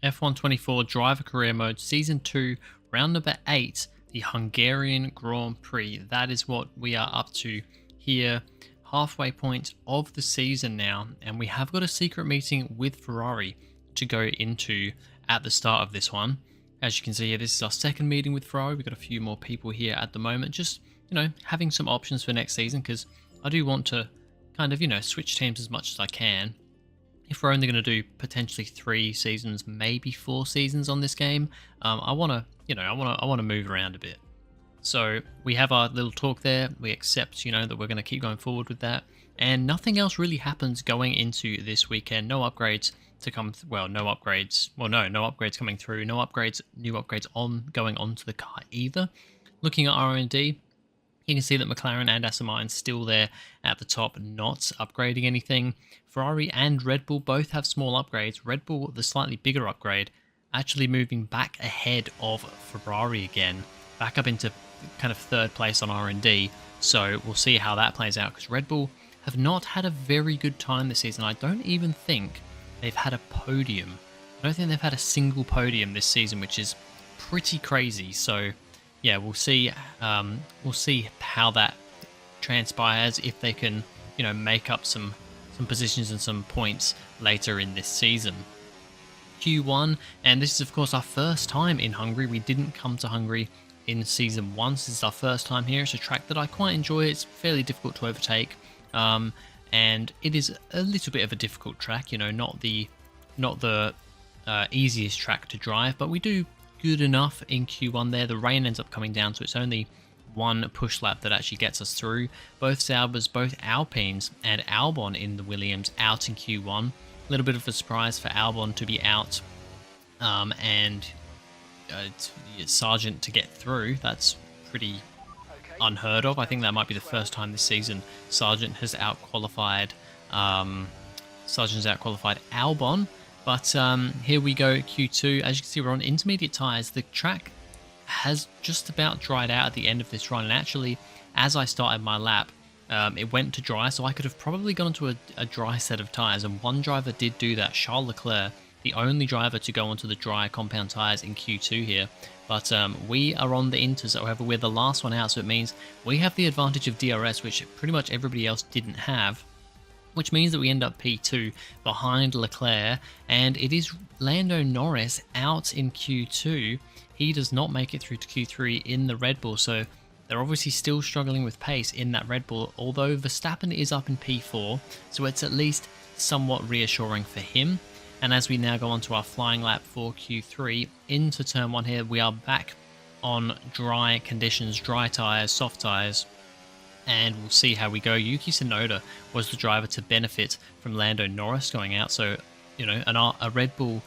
F124 Driver Career Mode Season 2, Round number 8, the Hungarian Grand Prix. That is what we are up to here, halfway point of the season now, and we have got a secret meeting with Ferrari to go into at the start of this one. As you can see here, this is our second meeting with Ferrari. We've got a few more people here at the moment, just, having some options for next season, because I do want to kind of, switch teams as much as I can. If we're only going to do potentially 3 seasons, maybe 4 seasons on this game, I want to, I want to move around a bit. So we have our little talk there. We accept, that we're going to keep going forward with that, and nothing else really happens going into this weekend. No upgrades to come. Well, no upgrades. Well, no upgrades coming through. No upgrades, new upgrades going onto the car either. Looking at R&D. You can see that Mclaren and Aston still there at the top, not upgrading anything. Ferrari and Red Bull both have small upgrades. Red Bull, the slightly bigger upgrade, actually moving back ahead of Ferrari again, back up into kind of 3rd place on R&D. So we'll see how that plays out, because Red Bull have not had a very good time this season. I don't even think they've had a podium. I don't think they've had a single podium this season, which is pretty crazy. So yeah, we'll see how that transpires, if they can, make up some positions and some points later in this season. Q1, and this is of course our first time in Hungary. We didn't come to Hungary in season 1. This is our first time here. It's a track that I quite enjoy. It's fairly difficult to overtake, and it is a little bit of a difficult track. Not the easiest track to drive, but we do good enough in Q1 there. The rain ends up coming down, so it's only one push lap that actually gets us through. Both Saubers, both Alpines, and Albon in the Williams out in Q1. A little bit of a surprise for Albon to be out, and Sargent to get through. That's pretty unheard of. I think that might be the first time this season Sargent has outqualified Albon. But here we go, Q2. As you can see, we're on intermediate tyres. The track has just about dried out at the end of this run. And actually, as I started my lap, it went to dry. So I could have probably gone to a dry set of tyres. And one driver did do that, Charles Leclerc, the only driver to go onto the dry compound tyres in Q2 here. But we are on the inters. However, we're the last one out. So it means we have the advantage of DRS, which pretty much everybody else didn't have, which means that we end up P2 behind Leclerc, and it is Lando Norris out in Q2. He does not make it through to Q3 in the Red Bull, so they're obviously still struggling with pace in that Red Bull, although Verstappen is up in P4, so it's at least somewhat reassuring for him. And as we now go on to our flying lap for Q3 into turn 1 here, we are back on dry conditions, dry tyres, soft tyres, and we'll see how we go. Yuki Tsunoda was the driver to benefit from Lando Norris going out. So, a Red Bull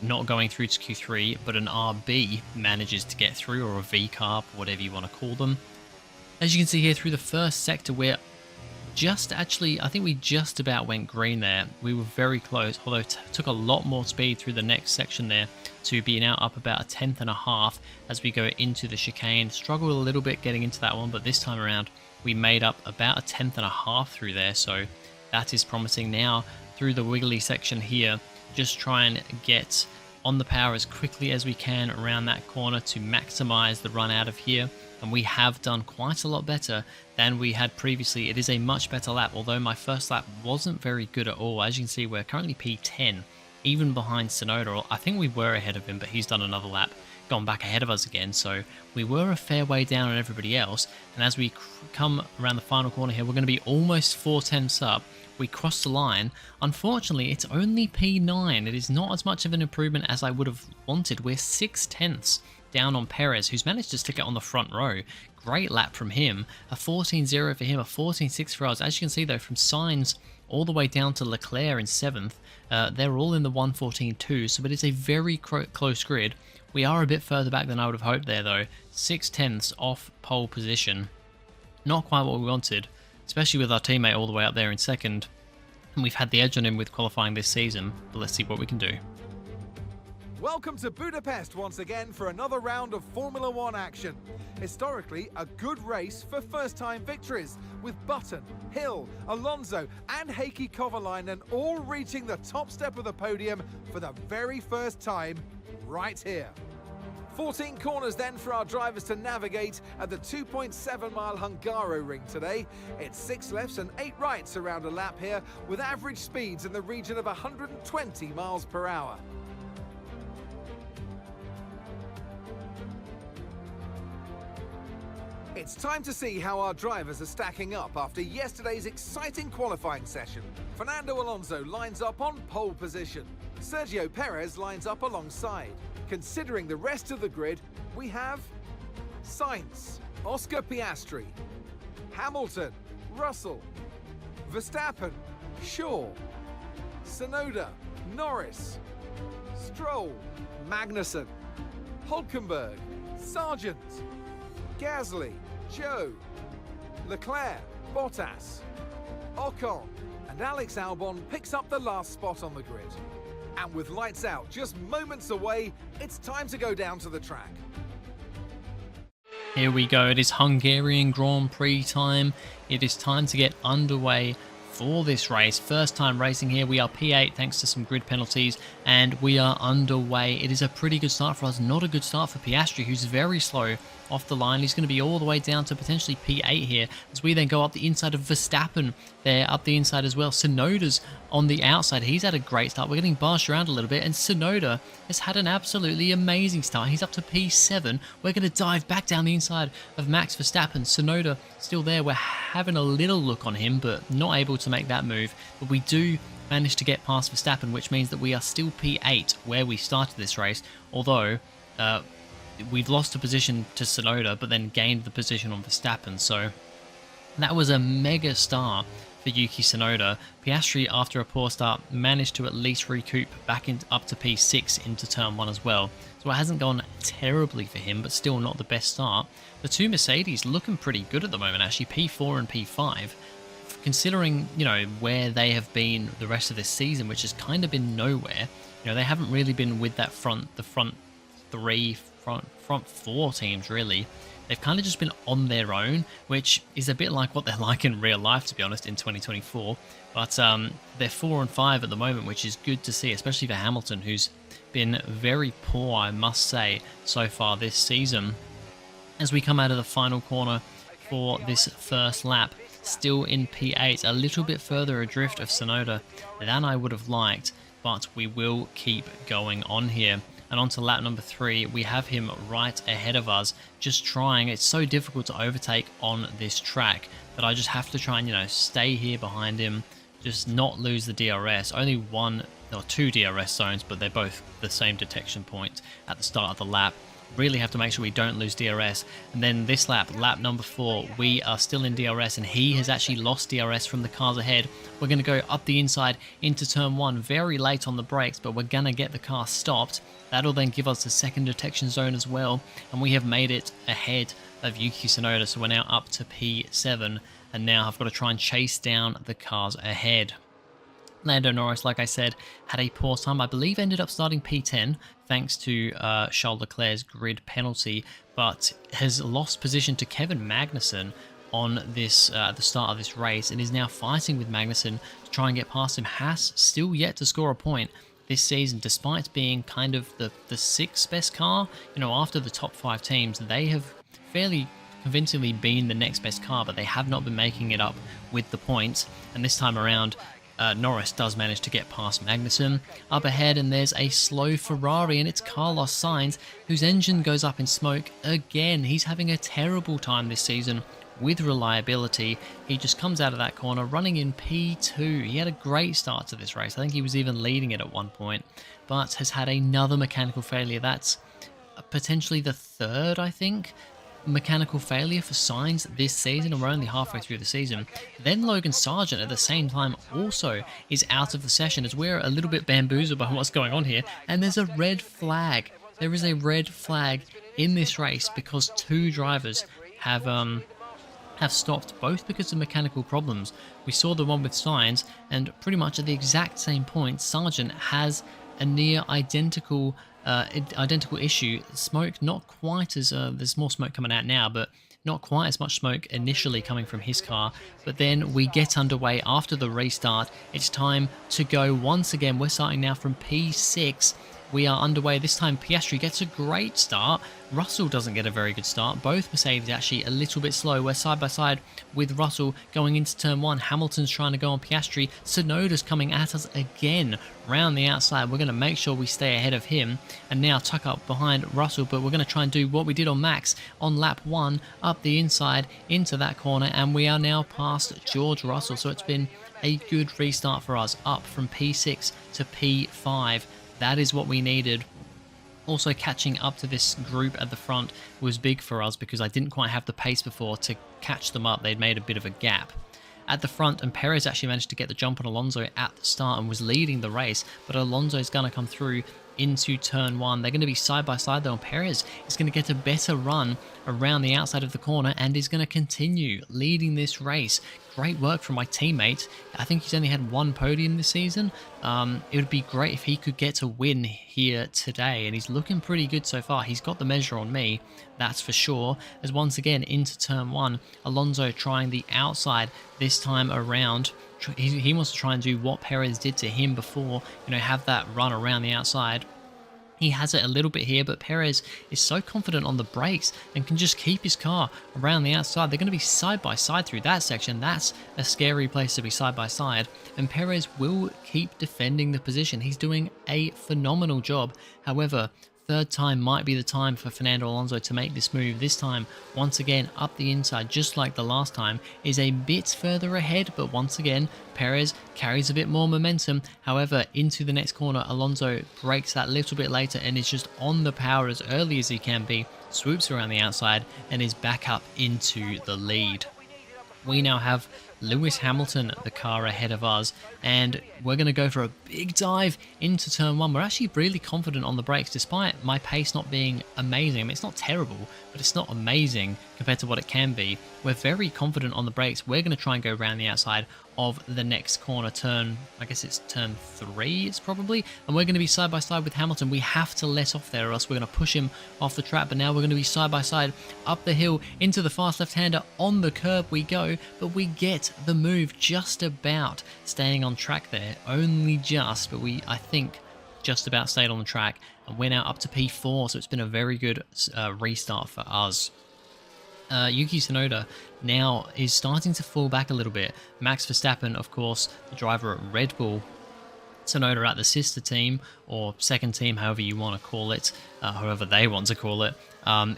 not going through to Q3, but an RB manages to get through, or a V-carb, whatever you want to call them. As you can see here, through the first sector, we're I think we just about went green there. We were very close, although it took a lot more speed through the next section there to be now up about a 1/10 and a half as we go into the chicane. Struggled a little bit getting into that one, but this time around, we made up about a 1/10 and a half through there, so that is promising. Now through the wiggly section here, just try and get on the power as quickly as we can around that corner to maximize the run out of here, and we have done quite a lot better than we had previously. It is a much better lap, although my first lap wasn't very good at all. As you can see, we're currently P10, even behind Tsunoda. I think we were ahead of him, but he's done another lap, gone back ahead of us again, so we were a fair way down on everybody else. And as we come around the final corner here, we're going to be almost 4/10 up. We cross the line. Unfortunately, it's only P9. It is not as much of an improvement as I would have wanted. We're 6/10 down on Perez, who's managed to stick it on the front row. Great lap from him. A 14.0 for him, a 14.6 for us. As you can see though, from Sainz all the way down to Leclerc in 7th, they're all in the 1:14.2, so it is a very close grid. We are a bit further back than I would have hoped there though. 6/10 off pole position. Not quite what we wanted, especially with our teammate all the way up there in 2nd. And we've had the edge on him with qualifying this season, but let's see what we can do. Welcome to Budapest once again for another round of Formula One action. Historically, a good race for first-time victories, with Button, Hill, Alonso and Heikki Kovalainen all reaching the top step of the podium for the very first time right here. 14 corners then for our drivers to navigate at the 2.7-mile Hungaroring today. It's 6 lefts and 8 rights around a lap here, with average speeds in the region of 120 miles per hour. It's time to see how our drivers are stacking up after yesterday's exciting qualifying session. Fernando Alonso lines up on pole position. Sergio Perez lines up alongside. Considering the rest of the grid, we have Sainz, Oscar Piastri, Hamilton, Russell, Verstappen, Shaw, Tsunoda, Norris, Stroll, Magnussen, Hülkenberg, Sargent, Gasly, Joe, Leclerc, Bottas, Ocon, and Alex Albon picks up the last spot on the grid. And with lights out just moments away, it's time to go down to the track. Here we go, it is Hungarian Grand Prix time. It is time to get underway for this race. First time racing here. We are P8 thanks to some grid penalties, and we are underway. It is a pretty good start for us. Not a good start for Piastri, who's very slow off the line. He's going to be all the way down to potentially P8 here, as we then go up the inside of Verstappen there, up the inside as well. Tsunoda's on the outside. He's had a great start. We're getting bashed around a little bit, and Tsunoda has had an absolutely amazing start. He's up to P7. We're going to dive back down the inside of Max Verstappen. Tsunoda still there. We're having a little look on him, but not able to make that move. But we do manage to get past Verstappen, which means that we are still P8 where we started this race, although we've lost a position to Tsunoda, but then gained the position on Verstappen. So that was a mega start for Yuki Tsunoda. Piastri, after a poor start, managed to at least recoup back up to P6 into turn 1 as well. So it hasn't gone terribly for him, but still not the best start. The two Mercedes looking pretty good at the moment, actually, P4 and P5. Considering, you know, where they have been the rest of this season, which has kind of been nowhere. You know, they haven't really been with that front 4 teams, really. They've kind of just been on their own, which is a bit like what they're like in real life, to be honest, in 2024. But they're 4 and 5 at the moment, which is good to see, especially for Hamilton, who's been very poor, I must say, so far this season. As we come out of the final corner for this first lap, still in P8, a little bit further adrift of Tsunoda than I would have liked, but we will keep going on here. And on to lap number 3, we have him right ahead of us, just trying. It's so difficult to overtake on this track that I just have to try and, you know, stay here behind him, just not lose the DRS. Only 1 or 2 DRS zones, but they're both the same detection point at the start of the lap. Really have to make sure we don't lose DRS. And then this lap, lap number 4, we are still in DRS, and he has actually lost DRS from the cars ahead. We're going to go up the inside into turn 1, very late on the brakes, but we're going to get the car stopped. That'll then give us the second detection zone as well, and we have made it ahead of Yuki Tsunoda, so we're now up to P7, and now I've got to try and chase down the cars ahead. Lando Norris, like I said, had a poor time. I believe ended up starting P10 thanks to Charles Leclerc's grid penalty, but has lost position to Kevin Magnussen on this at the start of this race, and is now fighting with Magnussen to try and get past him. Haas still yet to score a point this season, despite being kind of the 6th best car. You know, after the top 5 teams, they have fairly convincingly been the next best car, but they have not been making it up with the points. And this time around, Norris does manage to get past Magnussen. Up ahead, and there's a slow Ferrari, and it's Carlos Sainz, whose engine goes up in smoke again. He's having a terrible time this season with reliability. He just comes out of that corner running in P2. He had a great start to this race. I think he was even leading it at one point, but has had another mechanical failure. That's potentially the 3rd, I think, mechanical failure for Sainz this season, and we're only halfway through the season. Then Logan Sargent at the same time also is out of the session, as we're a little bit bamboozled by what's going on here, and there's a red flag. There is a red flag in this race because 2 drivers have stopped, both because of mechanical problems. We saw the one with Sainz, and pretty much at the exact same point, Sargent has a near identical issue. Smoke not quite as there's more smoke coming out now, but not quite as much smoke initially coming from his car. But then we get underway after the restart. It's time to go once again. We're starting now from P6. We are underway. This time Piastri gets a great start. Russell doesn't get a very good start. Both Mercedes actually a little bit slow. We're side by side with Russell going into turn 1. Hamilton's trying to go on Piastri. Tsunoda's coming at us again round the outside. We're going to make sure we stay ahead of him and now tuck up behind Russell, but we're going to try and do what we did on Max on lap 1 up the inside into that corner, and we are now past George Russell. So it's been a good restart for us, up from P6 to P5. That is what we needed. Also, catching up to this group at the front was big for us because I didn't quite have the pace before to catch them up. They'd made a bit of a gap at the front, and Perez actually managed to get the jump on Alonso at the start and was leading the race, but Alonso's going to come through into turn 1. They're going to be side by side though, and Perez is going to get a better run around the outside of the corner and is going to continue leading this race. Great work from my teammate. I think he's only had 1 podium this season. It would be great if he could get a win here today, and he's looking pretty good so far. He's got the measure on me, that's for sure. As once again into turn 1, Alonso trying the outside this time around. He wants to try and do what Perez did to him before, have that run around the outside. He has it a little bit here, but Perez is so confident on the brakes and can just keep his car around the outside. They're going to be side by side through that section. That's a scary place to be side by side. And Perez will keep defending the position. He's doing a phenomenal job. However, third time might be the time for Fernando Alonso to make this move. This time, once again, up the inside, just like the last time, is a bit further ahead, but once again, Perez carries a bit more momentum. However, into the next corner, Alonso brakes that little bit later and is just on the power as early as he can be, swoops around the outside, and is back up into the lead. We now have Lewis Hamilton, the car ahead of us, and we're going to go for a big dive into turn 1. We're actually really confident on the brakes, despite my pace not being amazing. I mean, it's not terrible, but it's not amazing compared to what it can be. We're very confident on the brakes. We're going to try and go around the outside of the next corner, turn, I guess it's turn 3, it's probably, and we're going to be side by side with Hamilton. We have to let off there or else we're going to push him off the track, but now we're going to be side by side up the hill into the fast left-hander. On the curb we go, but we get the move just about, staying on track there, only just, but I think just about stayed on the track, and we're now up to P4, so it's been a very good restart for us. Yuki Tsunoda now is starting to fall back a little bit. Max Verstappen, of course, the driver at Red Bull, Tsunoda at the sister team, or second team, however you want to call it, however they want to call it,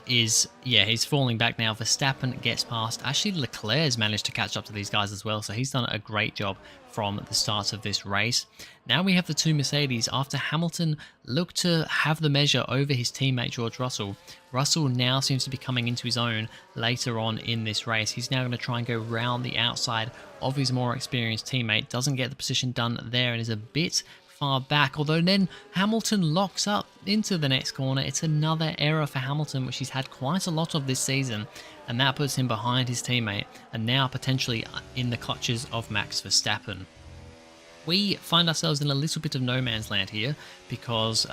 he's falling back now. Verstappen gets past. Actually, Leclerc's managed to catch up to these guys as well, so he's done a great job from the start of this race. Now we have the 2 Mercedes. After Hamilton looked to have the measure over his teammate George Russell, Russell now seems to be coming into his own later on in this race. He's now going to try and go round the outside of his more experienced teammate. Doesn't get the position done there and is a bit far back, although then Hamilton locks up into the next corner. It's another error for Hamilton, which he's had quite a lot of this season, and that puts him behind his teammate and now potentially in the clutches of Max Verstappen. We find ourselves in a little bit of no man's land here because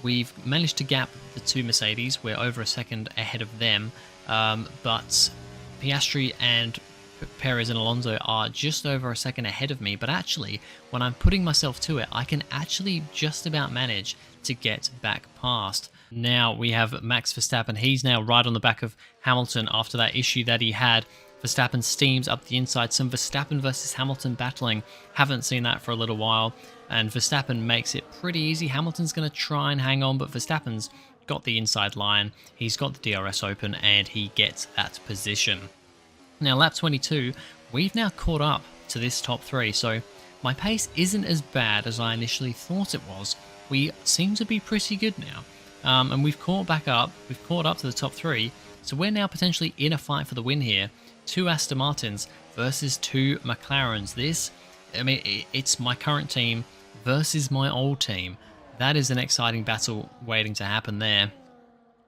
we've managed to gap the 2 Mercedes. We're over a second ahead of them, but Piastri and Perez and Alonso are just over a second ahead of me, but actually when I'm putting myself to it, I can actually just about manage to get back past. Now we have Max Verstappen. He's now right on the back of Hamilton after that issue that he had. Verstappen steams up the inside. Some Verstappen versus Hamilton battling. Haven't seen that for a little while, and Verstappen makes it pretty easy. Hamilton's going to try and hang on, but Verstappen's got the inside line. He's got the DRS open and he gets that position. Now, lap 22, we've now caught up to this top 3, so my pace isn't as bad as I initially thought it was. We seem to be pretty good now, and we've caught back up. We've caught up to the top 3, so we're now potentially in a fight for the win here. 2 Aston Martins versus 2 McLarens. It's my current team versus my old team. That is an exciting battle waiting to happen there.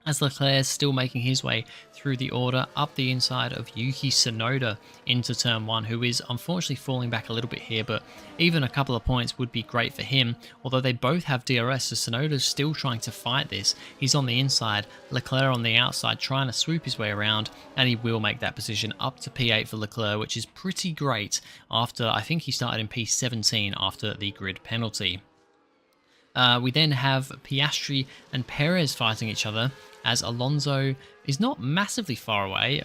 as Leclerc is still making his way through the order up the inside of Yuki Tsunoda into turn 1, who is unfortunately falling back a little bit here, but even a couple of points would be great for him, although they both have DRS, so Tsunoda's still trying to fight this. He's on the inside, Leclerc on the outside, trying to swoop his way around, and he will make that position up to P8 for Leclerc, which is pretty great after, I think he started in P17 after the grid penalty. We then have Piastri and Perez fighting each other, as Alonso is not massively far away,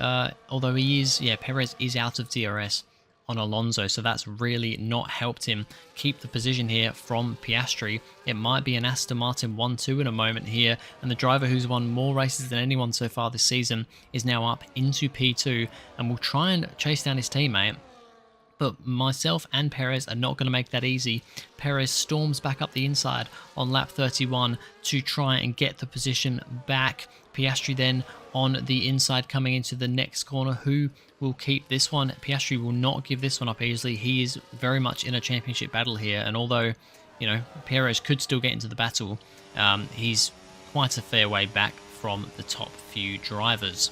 although he is, Perez is out of DRS on Alonso, so that's really not helped him keep the position here from Piastri. It might be an Aston Martin 1-2 in a moment here, and the driver who's won more races than anyone so far this season is now up into P2 and will try and chase down his teammate. But myself and Perez are not going to make that easy. Perez storms back up the inside on lap 31 to try and get the position back. Piastri then on the inside coming into the next corner. Who will keep this one? Piastri will not give this one up easily. He is very much in a championship battle here. And although, Perez could still get into the battle, he's quite a fair way back from the top few drivers.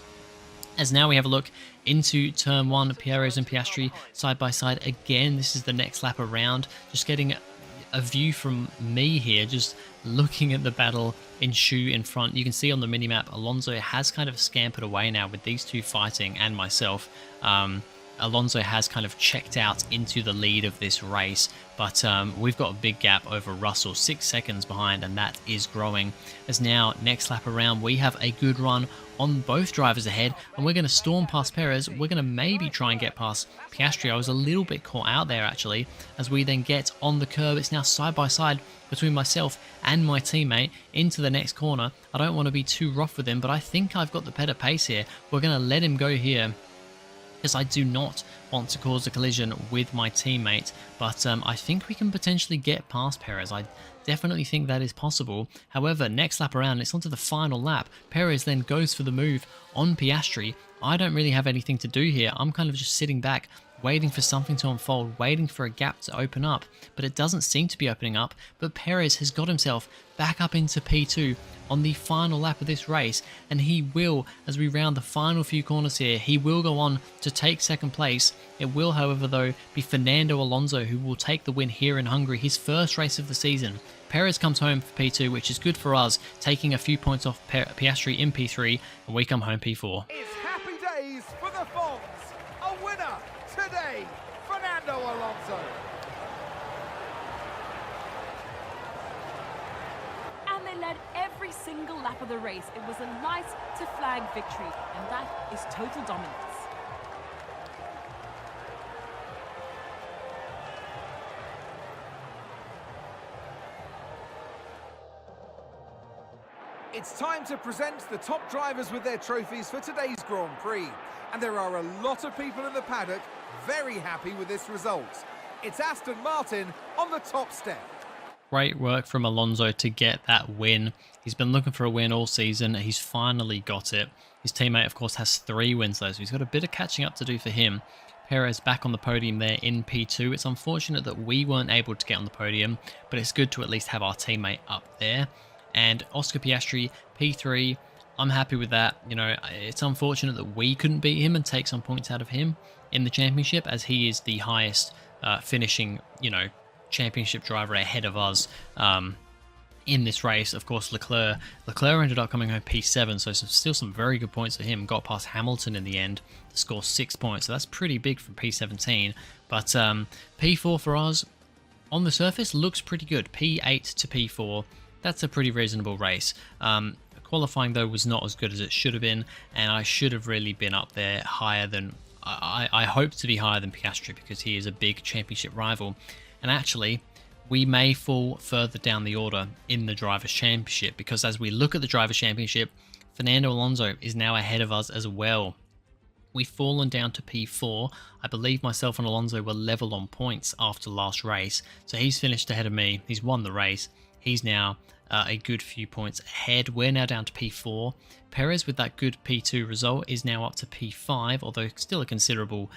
As now we have a look into turn 1, Perez and Piastri side by side again. This is the next lap around. Just getting a view from me here, just looking at the battle in shoe in front. You can see on the minimap, Alonso has kind of scampered away now with these two fighting and myself. Alonso has kind of checked out into the lead of this race, but we've got a big gap over Russell, 6 seconds behind, and that is growing. As now, next lap around, we have a good run on both drivers ahead, and we're going to storm past Perez. We're going to maybe try and get past Piastri. I was a little bit caught out there, actually, as we then get on the curb. It's now side by side between myself and my teammate into the next corner. I don't want to be too rough with him, but I think I've got the better pace here. We're going to let him go here, because I do not want to cause a collision with my teammate, but I think we can potentially get past Perez. I definitely think that is possible. However, next lap around, it's onto the final lap. Perez then goes for the move on Piastri. I don't really have anything to do here. I'm kind of just sitting back, waiting for something to unfold, waiting for a gap to open up, but it doesn't seem to be opening up. But Perez has got himself back up into P2 on the final lap of this race, and he will, as we round the final few corners here, he will go on to take second place. It will, however, though, be Fernando Alonso who will take the win here in Hungary, his first race of the season. Perez comes home for P2, which is good for us, taking a few points off Piastri in P3, and we come home P4. It's happy days for the Fonz. A winner today, Fernando Alonso. And they led every single lap of the race. It was a light to flag victory, and that is total dominance. It's time to present the top drivers with their trophies for today's Grand Prix. And there are a lot of people in the paddock very happy with this result. It's Aston Martin on the top step. Great work from Alonso to get that win. He's been looking for a win all season. He's finally got it. His teammate, of course, has 3 wins though, so he's got a bit of catching up to do for him. Perez back on the podium there in P2. It's unfortunate that we weren't able to get on the podium, but it's good to at least have our teammate up there. And Oscar Piastri, P3, I'm happy with that. It's unfortunate that we couldn't beat him and take some points out of him in the championship, as he is the highest finishing, championship driver ahead of us in this race. Of course, Leclerc ended up coming home P7, so still some very good points for him. Got past Hamilton in the end to score 6 points, so that's pretty big from P17. But P4 for us, on the surface, looks pretty good. P8 to P4. That's a pretty reasonable race. Qualifying, though, was not as good as it should have been, and I should have really been up there higher than... I hope to be higher than Piastri, because he is a big championship rival. And actually, we may fall further down the order in the Drivers' Championship, because as we look at the Drivers' Championship, Fernando Alonso is now ahead of us as well. We've fallen down to P4. I believe myself and Alonso were level on points after last race, so he's finished ahead of me. He's won the race. He's now a good few points ahead. We're now down to P4. Perez, with that good P2 result, is now up to P5, although still a considerable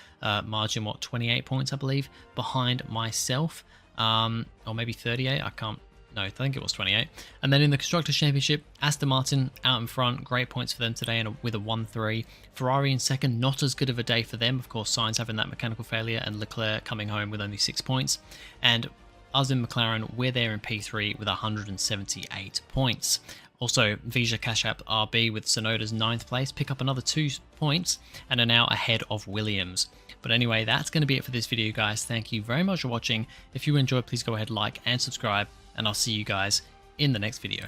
margin, 28 points, I believe, behind myself. Or maybe 38, I can't No, I think it was 28. And then in the Constructors' Championship, Aston Martin out in front. Great points for them today and with a 1-3. Ferrari in second, not as good of a day for them. Of course, Sainz having that mechanical failure and Leclerc coming home with only 6 points. And us in McLaren, we're there in P3 with 178 points. Also, Vija Kashap RB with Sonoda's 9th place, pick up another 2 points and are now ahead of Williams. But anyway, that's going to be it for this video, guys. Thank you very much for watching. If you enjoyed, please go ahead, like and subscribe, and I'll see you guys in the next video.